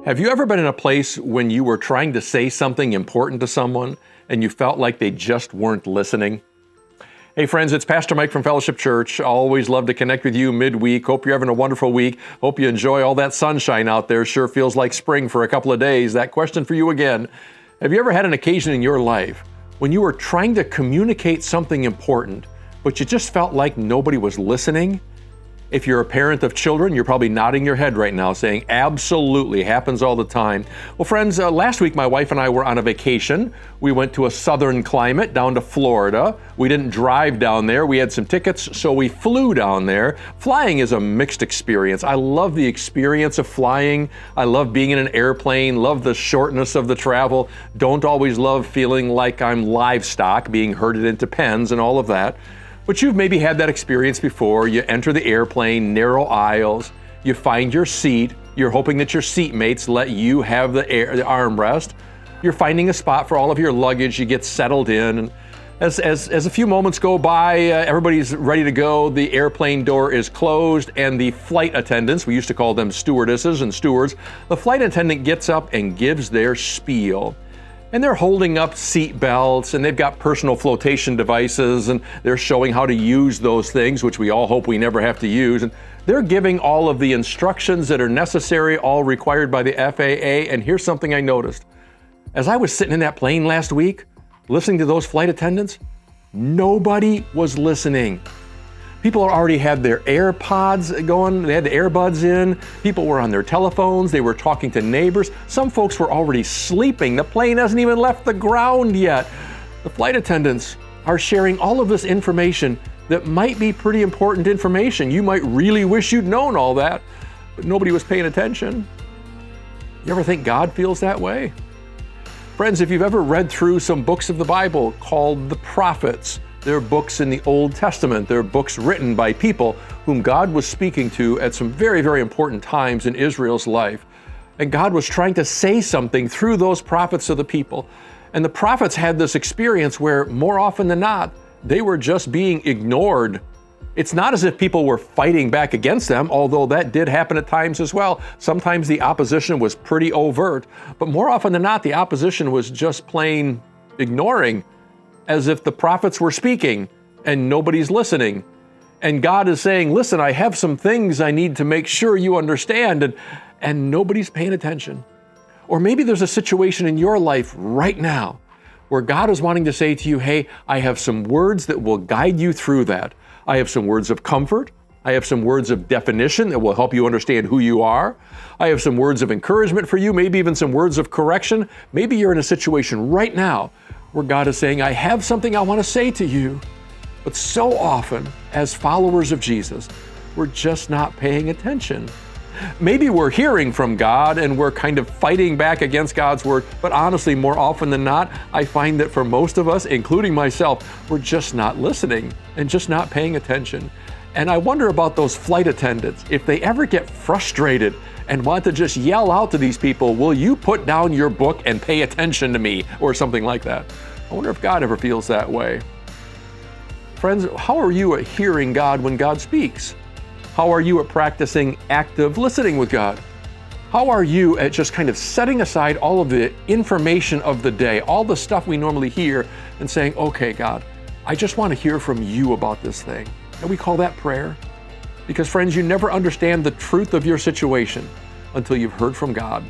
Have you ever been in a place when you were trying to say something important to someone and you felt like they just weren't listening? Hey friends, it's Pastor Mike from Fellowship Church. Always love to connect with you midweek. Hope you're having a wonderful week. Hope you enjoy all that sunshine out there. Sure feels like spring for a couple of days. That question for you again. Have you ever had an occasion in your life when you were trying to communicate something important, but you just felt like nobody was listening? If you're a parent of children, you're probably nodding your head right now saying, absolutely, happens all the time. Well, friends, last week my wife and I were on a vacation. We went to a southern climate down to Florida. We didn't drive down there. We had some tickets, so we flew down there. Flying is a mixed experience. I love the experience of flying. I love being in an airplane, love the shortness of the travel. Don't always love feeling like I'm livestock, being herded into pens and all of that. But you've maybe had that experience before. You enter the airplane, narrow aisles, you find your seat, you're hoping that your seatmates let you have the armrest. You're finding a spot for all of your luggage, you get settled in. And as a few moments go by, everybody's ready to go, the airplane door is closed, and the flight attendants, we used to call them stewardesses and stewards, the flight attendant gets up and gives their spiel. And they're holding up seat belts, and they've got personal flotation devices, and they're showing how to use those things, which we all hope we never have to use. And they're giving all of the instructions that are necessary, all required by the FAA. And here's something I noticed. As I was sitting in that plane last week, listening to those flight attendants, nobody was listening. People already had their AirPods going, they had the earbuds in, people were on their telephones, they were talking to neighbors. Some folks were already sleeping. The plane hasn't even left the ground yet. The flight attendants are sharing all of this information that might be pretty important information. You might really wish you'd known all that, but nobody was paying attention. You ever think God feels that way? Friends, if you've ever read through some books of the Bible called the prophets, they're books in the Old Testament. They're books written by people whom God was speaking to at some very, very important times in Israel's life. And God was trying to say something through those prophets to the people. And the prophets had this experience where more often than not, they were just being ignored. It's not as if people were fighting back against them, although that did happen at times as well. Sometimes the opposition was pretty overt, but more often than not, the opposition was just plain ignoring, as if the prophets were speaking and nobody's listening. And God is saying, listen, I have some things I need to make sure you understand, and nobody's paying attention. Or maybe there's a situation in your life right now where God is wanting to say to you, hey, I have some words that will guide you through that. I have some words of comfort. I have some words of definition that will help you understand who you are. I have some words of encouragement for you, maybe even some words of correction. Maybe you're in a situation right now where God is saying, I have something I want to say to you. But so often, as followers of Jesus, we're just not paying attention. Maybe we're hearing from God and we're kind of fighting back against God's word, but honestly, more often than not, I find that for most of us, including myself, we're just not listening and just not paying attention. And I wonder about those flight attendants. If they ever get frustrated and want to just yell out to these people, will you put down your book and pay attention to me, or something like that? I wonder if God ever feels that way. Friends, how are you at hearing God when God speaks? How are you at practicing active listening with God? How are you at just kind of setting aside all of the information of the day, all the stuff we normally hear, and saying, okay, God, I just want to hear from you about this thing. And we call that prayer. Because friends, you never understand the truth of your situation until you've heard from God.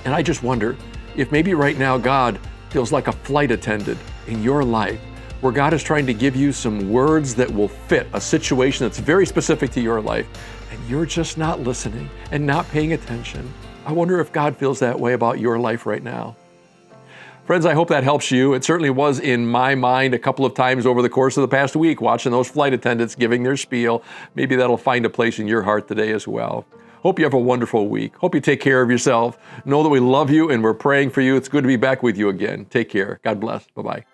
And I just wonder if maybe right now God feels like a flight attendant in your life, where God is trying to give you some words that will fit a situation that's very specific to your life, and you're just not listening and not paying attention. I wonder if God feels that way about your life right now. Friends, I hope that helps you. It certainly was in my mind a couple of times over the course of the past week, watching those flight attendants giving their spiel. Maybe that'll find a place in your heart today as well. Hope you have a wonderful week. Hope you take care of yourself. Know that we love you and we're praying for you. It's good to be back with you again. Take care. God bless. Bye-bye.